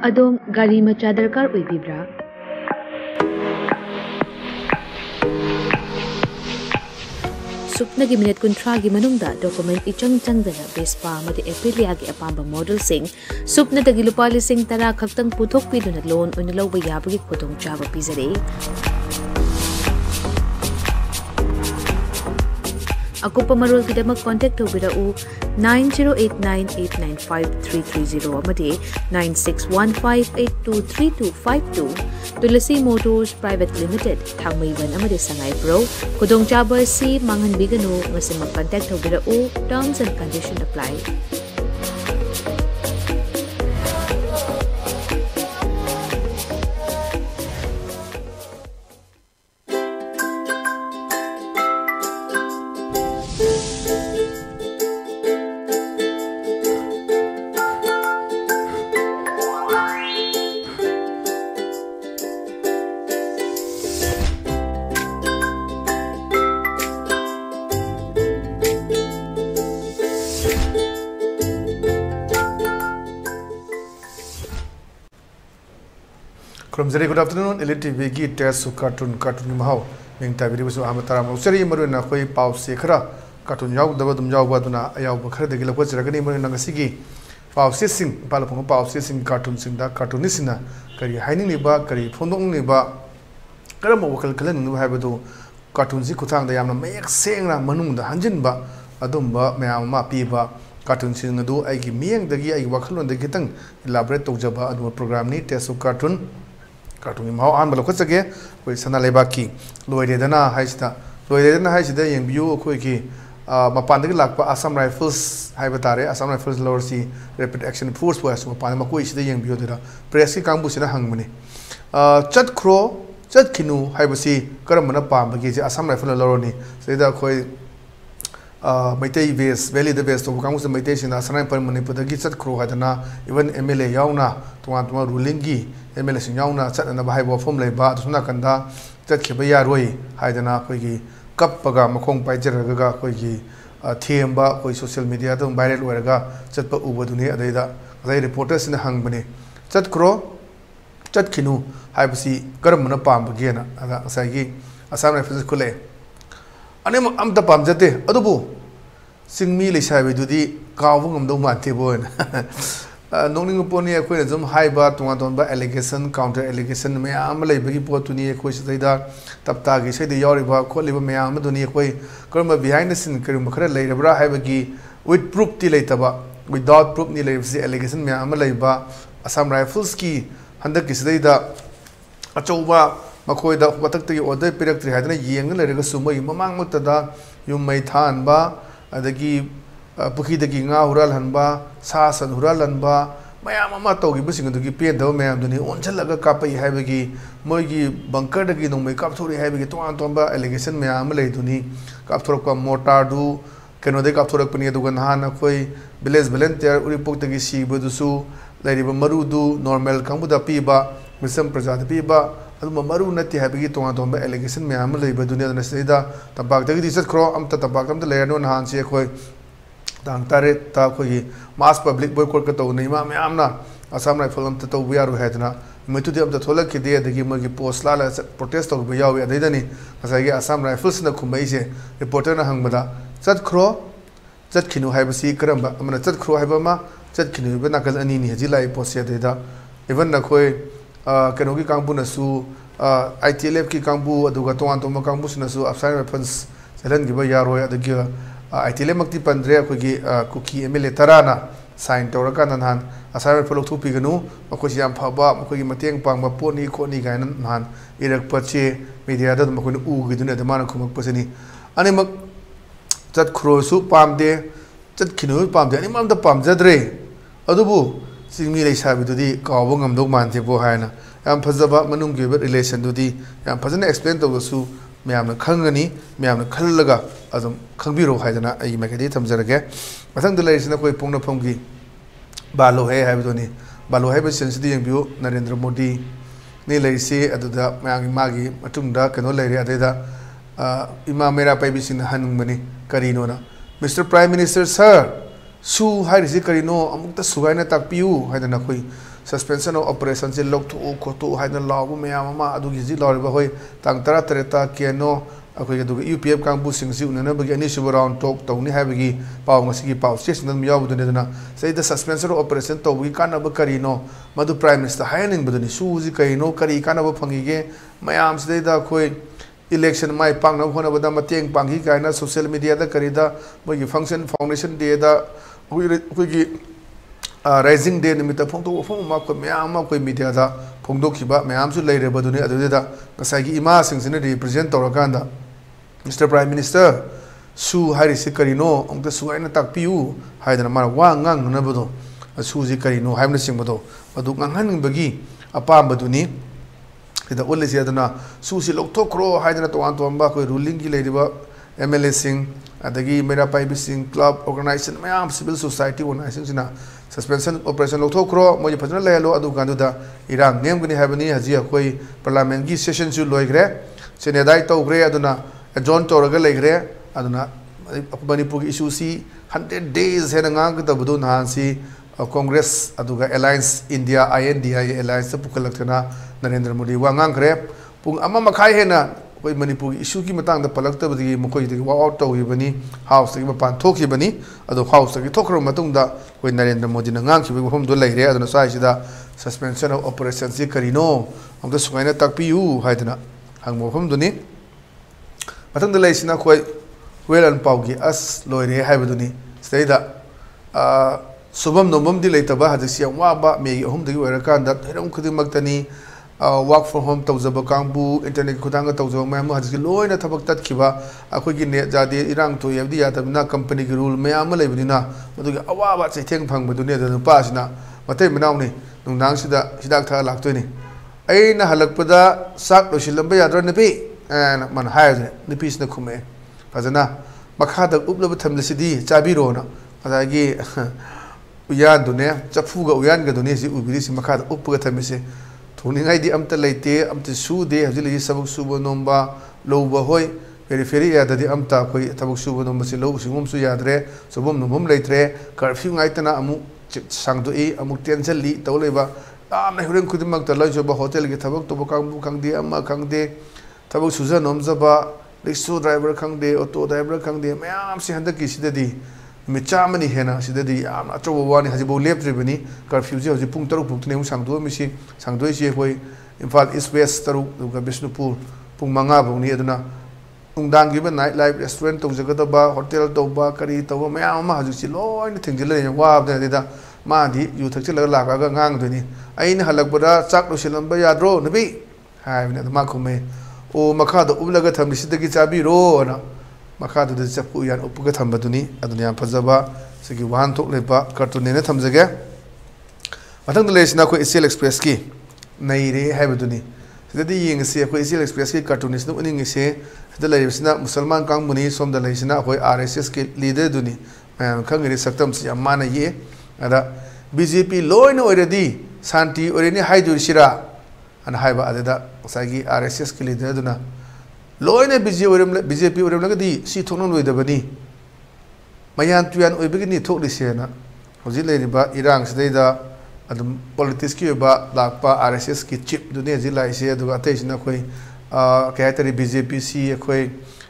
अदोम गाड़ी मचा दरकार ओइबिब्रा सुपना की मिनट कुंथ्रा की मनुंगदा डॉक्यूमेंट इचंग चंगदना बेस्पा मदे एप्रिलिया की अपांबा मॉडल सिंह सुपना तगी लुपा लिसिंग तरा खक्तंग पुथोकपिदुना लोन ओइना लौबा याबगी खुदोंग चाबा पिजरे अकुपा मरोल की दमक कांटेक्ट तौबिराउ 9089895330 अमदे 9615823252 Tulsi motors private limited Thangmeiband अमदे संगाई प्रो खुदोंग चाबा सी मांगहन बिगनो ngasimak कांटेक्ट तौबिराउ terms and condition apply Good afternoon, ELITETV की टेस्ट कार्टून महाव मिंग ताबिरी बसु हम तारा मौसरी मरुना कोई पाव से खरा कार्टून याव दबा दुम याव बादुना याव बखर दगी लपो चरगनी मरुना ngasi पाव से सिंग पाल फंग पाव से सिंग कार्टून सिंग दा कार्टून निसिना करी हाइनिंग निबा करी फोंदोंग निबा करम वकल कलन नु हाबदो कार्टून सि खुथांग दा यामना मयक सेंगना मनुंग दा हंजिनबा अदुमबा मयाम मा पीबा कार्टून सिंग दु आइगी मियंग दगी आइगी वखलोन दगी तंग इलाबरेट तौजबा अदु प्रोग्राम नि टेस्ट कार्टून कार्टून माव आन बलो खसगे कोई सना लेबा की लोइरेदना हाइसिदा यंबियु अखोय की मपानदगी लाकपा असम राइफल्स हाइबा तारे असम राइफल्स लोअर सी रैपिड एक्शन फोर्स फोर्स मपान मकोय सिदा यंबियु देरा प्रेस की कांगबु सिना हंगमने चतख्रो चतखिनु हाइबसी करमना पामबगी जे असम राइफल लोअरनी सेदा खोय मैतै वेस वैली द वेस्ट तो कांगबु मैतै सिना सनाय पर मणिपुर दगी चतख्रो हादना इवन एमएलए यावना तुवा रूलिंग की एमएलए सिंह यावना चतना बाहाय वफम लेबा सुना कंदा चतखिबा यारोय हायदना कोई कपगा मखोंग पाइजरगा कोई थेमबा कोई सोशल मीडिया तो वायरल होरगा चतपा उबदुने अदैदा अदै रिपोर्टर्स ने हंगबने चतख्रो चतखिनु हाइबसी करमना पामबगेना अदा असागी असम राइफल्स खुले अने अमत पामजते अदुबु सिंगमी लेसाबेदुदी कावु ngमदौ मानते बोन नोंनिंग पोनी अखोय जम हाइबा तुंगा तोनबा एलिगेशन काउंटर एलिगेशन मयाम लेबगी पोतुनी अखोय सदैदा तपतागी सैदे यारिबा खोलिबा मयाम दुनी अखोय करम बिहाइंड द सीन करम खरा लेरबरा हाइबगी विथ प्रूफ ति लेतबा विदाउट प्रूफ नि लेबसी एलिगेशन मयाम लेबा असम राइफल्स की हंदक की सदैदा अचौबा मखोयदा वतक्तगी order पिरक्ट्री हादना Young लेरगा सुमय ममांग मतदा yum my थानबा अदगी पुखीदगी nga hural hanba sa san hural hanba mayam ama togi busing dugi pe do mayam duni onchalaga kapai haibagi moigi bunker dagi nongmai kapthori haibagi toan tomba allegation mayam lei duni kapthorok mortar du keno de kapthorok pani dugan han khoi village volunteer uripok dagi sibu dusu lairiba maru du normal kangbuda piba misam prajada piba aduma maru nati haibagi toan tomba allegation mayam lei ba duni na seida tabak dagi disat khro amta tabak amta leano han se khoi tang tare ta khoi mass public boycott ka to nei ma amna asam rifle am ta to we are hedna metu de am ta tholak ki de dagi magi post la protest to be yawi adai dani asagi asam rifles na khumai se reporter na hangbada chat khro chat khinu haibasi karamba amna chat khro haiba ma chat khinu be nakal ani ni haji lai post ya da even na khoi keno ki kangbu na su ITLF ki kangbu aduga to an to ma kangbu na su asam rifles selan gi ba yaroi adagi ITLF makti pandre akogi kuki MLA tarana sign tawraka nan asar follow thu piganu makosi yam phaba makogi mateng pangba poni khoni gaina nan irak pache media da makoi u gidune da man khumak pasani ani mak chat khrosu pamde chat khinu pamde ani mam da pamjadre adubu singmi lei sabi dudi kawbo ngamdok mante bo haina yam phajaba manung ge relation dudi yam phajana explain tawsu मैम खंगनी मैम खलगा अदम खंगबिरो हाइदना आई मैकेदी थमजरगे मथंग दलेसिना कोई पोंगनफम की बालो है हाइबदोनी बालो हाइब सेंसिटी यंबियो नरेंद्र मोदी नि लेसी अदुदा मागी मतुंगदा कनो लेरे अदेदा इमा मेरा पाइबिसिन हनुंगमनी करिनोना मिस्टर प्राइम मिनिस्टर सर सु हाइरिसि करिनो अमुक्ता सुगाइना ताकपियु हाइदना कोई suspension of operation se lok thu khotu haina lawu mayam ma adu gi ji lawriba hoi tang tara tereta keno akoi adu UPF kangbu singsi unana bagi ani suba round talk tawni habagi paw ngasi gi paw station mi yaw dune dana sei the suspension of operation to wi kana ba karino madu prime minister hayaning baduni suji kaino kari kana ba phangige mayam sei da khoi election mai pang na khona bada mateng panghi kaina social media da karida bagi function foundation day da gi rising day nimita phongto phong ma ko mayam ma ko media da phongdo khiba mayam su leire baduni adu da ngasai gi ima singsine represent torakanda Mr. Prime Minister su hari se karino ongta su aina takpiu haidana mara wa ngang na bodo su ji karino haimna singbodo adu nganghan bagi apa baduni ida ulisi adana su si lokthokro haidana to an to amba ko ruling gi leidiba MLA sing adagi mera pai sing club organization mayam civil society organization sina suspension operation lokthokro mo phajna lelo adu gandu da irang nem gni habani haji koi parliament gi session su loigre senedai to gre aduna John Toraga legre aduna Manipur issue si 100 days hena ngang ta budu nansi Congress aduga Alliance India INDI Alliance pukalakna Narendra Modi wa ngang kre pung ama makhai hena koi Manipur issue ki matang da palakta badi mokoi de wa out to bani house ki pan thokhi bani adu house ki thokro matung da koi Narendra Modi na ngang ki hom do legre aduna sai sida suspension of operation si karino amda sugaina takpiu haidana hangmo hom duni matang dalai sina koi welan paugi as loire haibaduni steida subam nomam di leitaba hadisi waba me hom dagi werakanda heram khudi maktani work from home tawjaba kangbu internet khudanga tawjaba mayam hadisi loina thabak tat khiba akoi gi ne jade irang to yabdi yatabna company gi rule mayam leibdina madugi awaba chaitheng phangbaduni da pa sina matai manawni nungdang sida hidak tha laktoi aina halakpada sak losilamba yadra nabi man hire the piece na kume fazana makhada uplab thamlesidi chabirona adagi uyan dune chafuga uyan ga dune si ubiri si makhada upga thamise thuningai di amta leite amta su de hajili sabuk subo nomba loba hoi periphery ya dadi amta koi tabuk subo nomba si lobu singum su yadre sobom nomum leitre curfew ngaitana amu sangdoi amu tension li tawleba amna huren kudimak ta loi joba hotel gi thabuk to bokang kangde amma kangde tabuk suza nomzaba rickshaw driver khangde auto driver khangde mayam si handaki sidadi michamani hena sidadi am achobo wani hajibo leptribani curfew ji hoji pung taruk pukne mu sangdo misi sangdoi si hoi Imphal East West taruk duga Bishnupur pung manga bongni aduna ungdang gi ba night life restaurant to jagadaba hotel to ba kari to mayam ma haji si loina thingjile wa da da ma di yu thakchila la ga ngang doni aina halakbada chak lo silamba yadro nabi hai na ma khume o makhada ublaga thamlisidagi chabiro na makhada de chapu yan upuga thambaduni aduni yam phajaba sigi wan thok leba cartoon ne thamjage mathang de lesna ko ECL Express ki nei re haibaduni sidadi yeng se ko ECL Express ki cartoonist no uning se de leisna musalman kang muni som de leisna ko RSS ki leader duni khangri saktam si amana ye ada BJP loina already santi already haidur shira an haiba adada sagi RSS ki leader duna loina BJP urem lagadi si thongnon loidabani mayan tuyan oibigini thokli sena hoji leiriba irang sidaida adum politics ki ba lakpa RSS ki chip dune jilai se aduga ateisna khoi kaitari BJP si khoi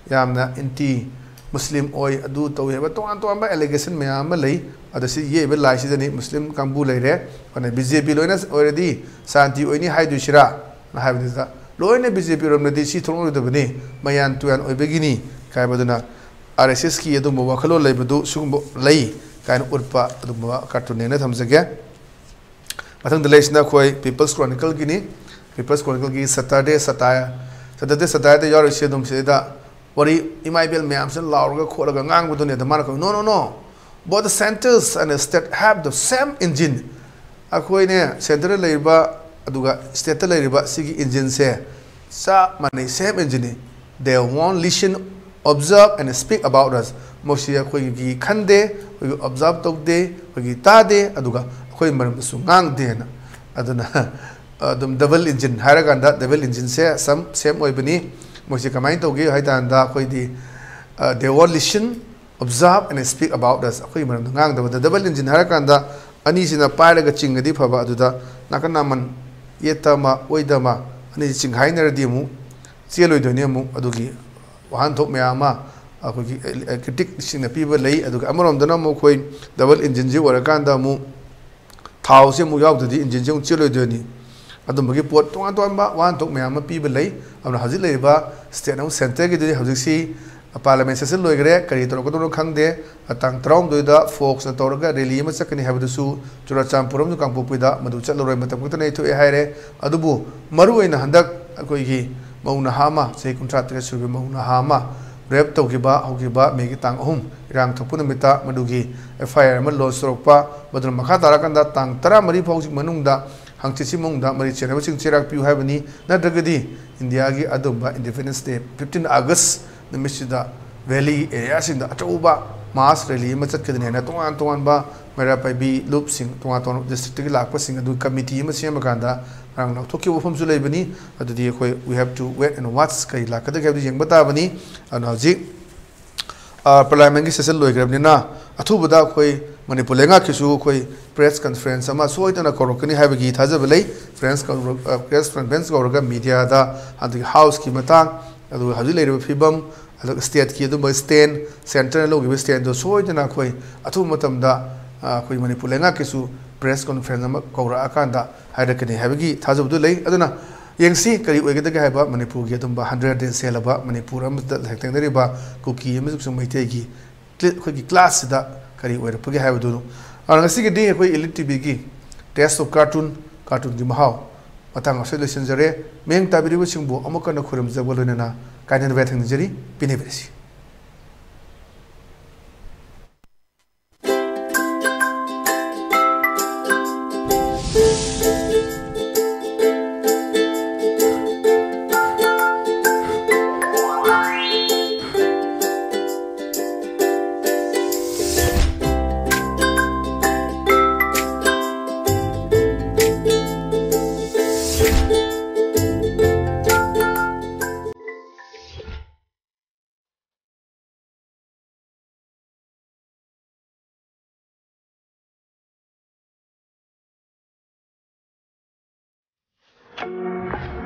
yamna anti Muslim oi adu to heba to amba allegation me am lei adasi ye be lai sidani Muslim kambu leire ana BJP loina already santi oini haidu shira na haibida loina BJP romnadi si thonglo dabani mayan tuyan oibegini kaibaduna RSS ki adu mo wakhalo leibadu sugbo lei kain urpa adu mo cartoon ne thamjage mathang deleisna khoi People's Chronicle gini People's Chronicle gi Saturday sataya de yor se dum se da wari imaibel me amsen laurga khoraga ngang budune da mar ko no both the centers and the state have the same engine akhoi ne center leiba aduga state leiba sigi engine se sa mane same engine they won't listen observe and speak about us moshi akhoi gi khande we observe tok de we ta de aduga akhoi maram su ngang de na aduna adum double engine haraganda double engine se same oi bani moshi kamai to ge haitan da akhoi di they won't listen observe and speak about us akhoi maram ngang da double engine haraganda ꯑꯅꯤꯁꯤꯅ ꯄꯥꯏꯔꯒ ꯆꯤꯡꯒꯗꯤ ꯐꯕ ꯑꯗꯨꯗ ꯅꯥꯀꯟ ꯅꯥꯃꯟ ꯌꯦꯠꯇꯃ ꯑꯣꯏꯗꯃ ꯑꯅꯤꯁꯤ ꯆꯤꯡꯈꯥꯏꯅꯔꯗꯤ ꯑꯃꯨꯛ ꯆꯦꯜꯂꯣꯏꯗꯣꯏꯅꯤ ꯑꯃꯨꯛ ꯑꯗꯨꯒꯤ ꯋꯥꯍꯟꯊꯣꯛ ꯃꯌꯥꯝ ꯑꯃ ꯑꯩꯈꯣꯏꯒꯤ ꯀ꯭ꯔꯤꯇꯤꯛꯁꯤꯡꯅ ꯄꯤꯕ ꯂꯩ ꯑꯗꯨꯒ ꯑꯃꯔꯣꯝꯗꯅ ꯑꯃꯨꯛ ꯑꯩꯈꯣꯏ ꯗꯕꯜ ꯏꯟꯖꯤꯟꯁꯤ ꯑꯣꯏꯔꯀꯥꯟꯗ ꯑꯃꯨꯛ ꯊꯥꯎꯁꯤ ꯑꯃꯨꯛ ꯌꯥꯎꯗ꯭ꯔꯗꯤ ꯏꯟꯖꯤꯟꯁꯤ ꯑꯃꯨꯛ ꯆꯦꯜꯂꯣꯏꯗꯣꯏꯅꯤ ꯑꯗꯨꯝꯕꯒꯤ ꯄꯣꯠ ꯇꯣꯉꯥꯟ ꯇꯣꯉꯥꯟꯕ ꯋꯥꯍꯟꯊꯣꯛ ꯃꯌꯥꯝ ꯑꯃ ꯄꯤꯕ ꯂꯩ ꯑꯗꯨꯅ ꯍꯧꯖꯤꯛ ꯂꯩꯔꯤꯕ ꯁ꯭ꯇꯦꯠ ꯑꯃꯁꯨꯡ ꯁꯦꯟꯇꯔꯒꯤꯗꯨꯗꯤ ꯍꯧꯖꯤꯛꯁꯤ ꯄꯥꯔꯂꯤꯌꯥꯃꯦꯟ ꯁꯦꯁꯟ ꯂꯣꯏꯈ꯭ꯔꯦ ꯀꯔꯤ ꯇꯧꯔꯛꯀꯗꯧꯅꯣ ꯈꯪꯗꯦ ꯇꯥꯡ 19ꯗ ꯐꯣꯛꯁꯅ ꯇꯧꯔꯒ ꯔꯦꯂꯤ ꯑꯃ ꯆꯠꯀꯅꯤ ꯍꯥꯏꯕꯗꯨꯁꯨ ꯆꯨꯔꯆꯥꯟꯄꯨꯔ ꯑꯃꯁꯨꯡ ꯀꯥꯡꯄꯣꯛꯄꯤꯗ ꯃꯗꯨ ꯆꯠꯂꯔꯣꯏ ꯃꯇꯝ ꯈꯛꯇꯅ ꯊꯣꯛꯑꯦ ꯍꯥꯏꯔꯦ ꯑꯗꯨꯕꯨ ꯃꯔꯨꯑꯣꯏꯅ ꯍꯟꯗꯛ ꯑꯩꯈꯣꯏꯒꯤ ꯃꯧ ꯅꯍꯥ ꯑꯃ ꯆꯍꯤ 53 ꯁꯨꯕ ꯃꯧ ꯅꯍꯥ ꯑꯃ ꯔꯦꯞ ꯇꯧꯈꯤꯕ ꯍꯧꯈꯤꯕ ꯃꯦꯒꯤ ꯇꯥꯡ 3 ꯏꯔꯥꯡ ꯊꯣꯛꯄ ꯅꯨꯃꯤꯠꯇ ꯃꯗꯨꯒꯤ FIR ꯑꯃ ꯂꯣꯟꯆ ꯇꯧꯔꯛꯄ ꯃꯗꯨꯅ ꯃꯈꯥ ꯇꯥꯔꯀꯥꯟꯗ ꯇꯥꯡ 14 ꯐꯥꯎꯁꯤ ꯃꯅꯨꯡꯗ ꯍꯪꯆꯤꯠꯁꯤ ꯃꯅꯨꯡꯗ ꯃꯔꯤ ꯆꯦꯟꯅꯕꯁꯤꯡ ꯆꯦꯔꯥꯛ ꯄꯤꯌꯨ ꯍꯥꯏꯕꯅꯤ ꯅꯠꯇ꯭ꯔꯒꯗꯤ ꯏꯟꯗꯤꯌꯥꯒꯤ ꯑꯗꯨꯝꯕ ꯏꯟꯗꯤꯄꯦꯟꯗꯦꯟꯁ ꯗꯦ 15 ꯑꯥꯒꯁ ꯅꯨꯃꯤꯠꯁꯤꯗ ꯚꯦꯂꯤ ꯑꯦꯔꯤꯌꯥꯁꯤꯡꯗ ꯑꯆꯧꯕ ꯃꯥꯁ ꯔꯦꯂꯤ ꯑꯃ ꯆꯠꯀꯗꯅꯤ ꯍꯥꯏꯅ ꯇꯣꯉꯥꯟ ꯇꯣꯉꯥꯟꯕ ꯃꯩꯔꯥ ꯄꯥꯏꯕꯤ ꯂꯨꯞꯁꯤꯡ ꯇꯣꯉꯥꯟ ꯇꯣꯉꯥꯟꯕ ꯗꯤꯁꯇ꯭ꯔꯤꯛꯇꯒꯤ ꯂꯥꯛꯄꯁꯤꯡ ꯑꯗꯨ ꯀꯃꯤꯇꯤ ꯑꯃ ꯁꯦꯝꯃꯀꯥꯟꯗ ꯉꯔꯥꯡ ꯂꯧꯊꯣꯛꯈꯤꯕ ꯋꯥꯐꯝꯁꯨ ꯂꯩꯕꯅꯤ ꯑꯗꯨꯗꯤ ꯑꯩꯈꯣꯏ ꯋꯤ ꯍꯦꯞ ꯇꯨ ꯋꯦꯠ ꯑꯦꯟ ꯋꯥꯠꯆ ꯀꯔꯤ ꯂꯥꯛꯀꯗꯒꯦ ꯍꯥꯏꯕꯗꯨ ꯌꯦꯡꯕ ꯇꯥꯕꯅꯤ ꯑꯗꯨꯅ ꯍꯧꯖꯤꯛ ꯄꯥꯔꯂꯤꯌꯥꯃꯦꯟꯒꯤ ꯁꯦꯁꯟ ꯂꯣꯏꯈ꯭ꯔꯕꯅꯤꯅ ꯑꯊꯨꯕꯗ ꯑꯩꯈꯣꯏ ꯃꯅꯤꯄꯨꯔ ꯂꯩꯉꯥꯛꯀꯤꯁꯨ ꯑꯩꯈꯣꯏ ꯄ꯭ꯔꯦꯁ ꯀꯟꯐꯔꯦꯟꯁ ꯑꯃ ꯁꯣꯏꯗꯅ ꯀꯧꯔꯛꯀꯅꯤ ꯍꯥꯏꯕꯒꯤ ꯊꯥꯖꯕ ꯂꯩ ꯄ꯭ꯔꯦꯁ ꯀꯟꯐꯔꯦꯟꯁ ꯀꯧꯔꯒ ꯃꯤꯗꯤꯌꯥꯗ ꯑꯗꯒꯤ ꯍꯥꯎꯁꯀꯤ ꯃꯇꯥꯡ ꯑꯗꯨꯒ ꯍꯧꯖꯤꯛ ꯂꯩꯔꯤꯕ ꯐꯤꯕꯝ ꯑꯗꯨꯒ ꯁ꯭ꯇꯦꯠꯀꯤ ꯑꯗꯨꯝꯕ ꯁ꯭ꯇꯦꯟ ꯁꯦꯟꯇꯔꯅ ꯂꯧꯈꯤꯕ ꯁ꯭ꯇꯦꯟꯗꯣ ꯁꯣꯏꯗꯅ ꯑꯩꯈꯣꯏ ꯑꯊꯨꯕ ꯃꯇꯝꯗ ꯑꯩꯈꯣꯏ ꯃꯅꯤꯄꯨꯔ ꯂꯩꯉꯥꯛꯀꯤꯁꯨ ꯄ꯭ꯔꯦꯁ ꯀꯟꯐꯔꯦꯟꯁ ꯑꯃ ꯀꯧꯔꯛꯑꯀꯥꯟꯗ ꯍꯥꯏꯔꯛꯀꯅꯤ ꯍꯥꯏꯕꯒꯤ ꯊꯥꯖꯕꯗꯨ ꯂꯩ ꯑꯗꯨꯅ ꯌꯦꯡꯁꯤ ꯀꯔꯤ ꯑꯣꯏꯒꯗꯒꯦ ꯍꯥꯏꯕ ꯃꯅꯤꯄꯨꯔꯒꯤ ꯑꯗꯨꯝꯕ 100 ꯗꯦꯖ ꯍꯦꯜꯂꯕ ꯃꯅꯤꯄꯨꯔ ꯑꯃꯗ ꯊꯦꯡꯅꯔꯤꯕ ꯀꯨꯀꯤ ꯑꯃꯁꯨꯡ ꯃꯩꯇꯩꯒꯤ ꯑꯩꯈꯣꯏꯒꯤ ꯀ꯭ꯂꯥꯁꯁꯤꯗ ꯀꯔꯤ ꯑꯣꯏꯔꯛꯄꯒꯦ ꯍꯥꯏꯕꯗꯨ ꯉꯁꯤꯒꯤꯗꯤ ꯑꯩꯈꯣꯏ ꯏꯂꯤꯠ ꯇꯤꯚꯤꯒꯤ ꯇꯦꯁ ꯑꯣꯐ ꯀꯥꯔꯇꯨꯟꯒꯤ ꯃꯍꯥꯎ ꯃꯇꯥꯡ ꯑꯁꯤ ꯂꯣꯏꯁꯤꯟꯖꯔꯦ ꯃꯤꯠꯌꯦꯡ ꯇꯥꯕꯤꯔꯤꯕꯁꯤꯡꯕꯨ ꯑꯃꯨꯛ ꯍꯟꯅ ꯈꯨꯔꯨꯝꯖꯕ ꯂꯣꯏꯅꯅ ꯀꯥꯏꯅꯕ ꯊꯦꯡꯅꯖꯔꯤ ꯄꯤꯅꯕꯤꯔꯁꯤ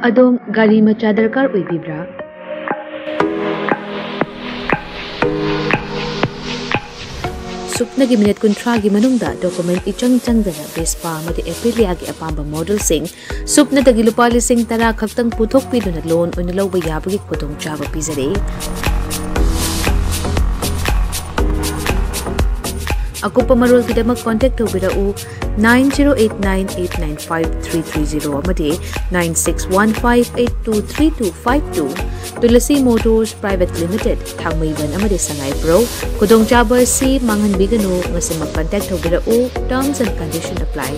ꯑꯗꯣꯝ ꯒꯥꯔꯤ ꯃꯆꯥ ꯗꯔꯀꯥꯔ ꯑꯣꯏꯕꯤꯕ꯭ꯔꯥ? ꯁꯨꯞꯅꯒꯤ ꯃꯤꯅꯤꯠ 30ꯒꯤ ꯃꯅꯨꯡꯗ ꯗꯣꯀꯨꯃꯦꯟꯠ ꯏꯆꯪ ꯆꯪꯗꯅ ꯕꯦꯁꯄꯥ ꯑꯃꯗꯤ ꯑꯦꯄ꯭ꯔꯤꯂꯤꯌꯥꯒꯤ ꯑꯄꯥꯝꯕ ꯃꯣꯗꯦꯜꯁꯤꯡ ꯁꯨꯞꯅꯗꯒꯤ ꯂꯨꯄꯥ 10,000 ꯈꯛꯇꯪ ꯄꯨꯊꯣꯛꯄꯤꯗꯨꯅ ꯂꯣꯟ ꯑꯣꯏꯅ ꯂꯧꯕ ꯌꯥꯕꯒꯤ ꯈꯨꯗꯣꯡꯆꯥꯕ ꯄꯤꯖꯔꯤ꯫ ꯑꯀꯨꯞꯄ ꯃꯔꯣꯜꯒꯤꯗꯃꯛ ꯀꯣꯟꯇꯦꯛ ꯇꯧꯕꯤꯔꯛꯎ 9089895330 ꯑꯃꯗꯤ 9615823252 Tulsi motors private limited Thangmeiband ꯑꯃꯗꯤ ꯁꯉꯥꯏꯄ꯭ꯔꯧ ꯈꯨꯗꯣꯡꯆꯥꯕ ꯑꯁꯤ ꯃꯥꯡꯍꯟꯕꯤꯒꯅꯨ ꯉꯁꯤꯃꯛ ꯀꯣꯟꯇꯦꯛ ꯇꯧꯕꯤꯔꯛꯎ ꯇꯔꯝꯁ ꯑꯦꯟ ꯀꯟꯗꯤꯁꯟ ꯑꯦꯄ꯭ꯂꯥꯏ